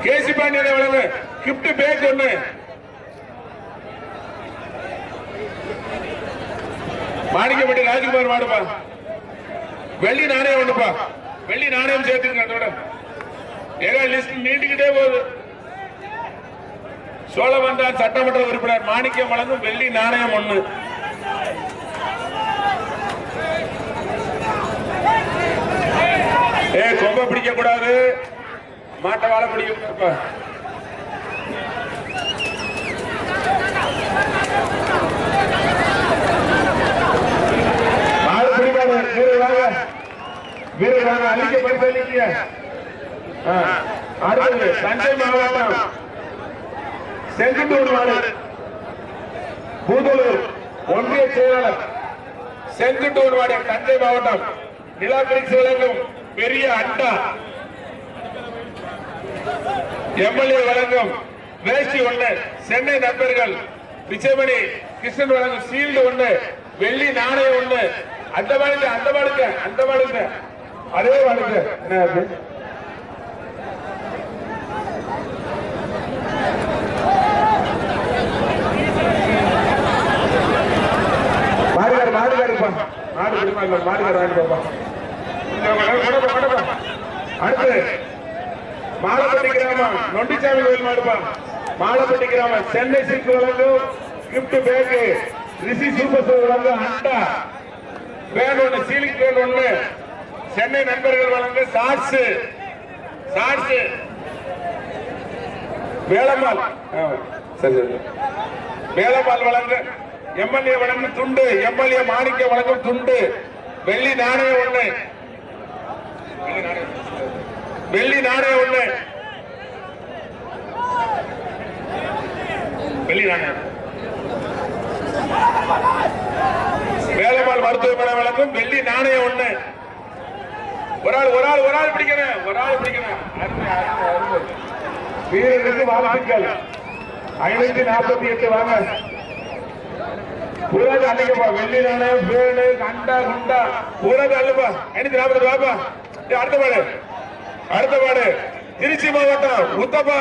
கேசி பாண்டியன் வழங்கு gift pack ஒண்ணு. மாணிக்கப்பட்டி ராஜ்குமார் மாடுப்பா. வெள்ளி நாணயம் ஒண்ணுப்பா. வெள்ளி நாணயம் சேர்த்துங்க. அதோட ஏகா லிஸ்ட் நீட்டிக்கிட்டே போகுது. சோழவந்தான் சட்டமன்ற உறுப்பினர் மாணிக்கம் வழங்கும் வெள்ளி நாணயம் ஒண்ணு. கொம்ப பிடிக்க கூடாது, மாட்ட வாழ பிடிக்க. வீரர் அளிக்கப்பட்ட அடுத்தது தஞ்சை மாவட்டம் செங்குட்டூர் மாடு பூதலூர் ஒன்றிய செயலாளர் செங்குட்டூர் மாடு தஞ்சை மாவட்டம் நிலாபரிசு வழங்கும் பெரிய அண்டா எம்எல்ஏ வழங்கும் வேஷ்டி ஒண்ணு. சென்னை நண்பர்கள் விஜயமணி கிருஷ்ணன் வழங்கும் சீல்டு ஒண்ணு. வெள்ளி நாணயம் ஒண்ணு. அந்த பாடுங்க அதே பாடுங்க. அடுத்து மாலப்பட்டி கிராமம் நொண்டிச்சாமி கோயில் மாடுப்பா. மாலப்பட்டி கிராமம் சென்னை சில்க் வழங்கும் கிஃப்ட் பேக். ரிஷி சூப்பர் ஸ்டோர் வழங்கும் அண்டா பேன் ஒண்ணு. சீலிங் பேன் ஒண்ணு. சென்னை நண்பர்கள் வழங்கு சாட்ஸ். வேளம்மாள் வழங்கு எம்எல்ஏ வழங்கும் துண்டு. எம்எல்ஏ மாணிக்க வழங்கும் துண்டு. வெள்ளி நாணயம் ஒண்ணு. வெள்ளி நாணயம் ஒண்ணு. வெள்ளி நாணயம் வேலம்மாள் மருத்துவமனை வழங்கும் வெள்ளி நாணயம் ஒண்ணு. ஒரு ஆள் பிடிக்கணும். வீரர்களுக்கு வாழ்த்துக்கள். 548 வாங்க. பூராது அன்னைக்குப்பா. வெள்ளி நாணயம் பேனு கண்டா குண்டா பூராது அல்லப்பா. 540 வாப்பா. அடுத்த பாடு திருச்சி மாவட்டம் உத்தப்பா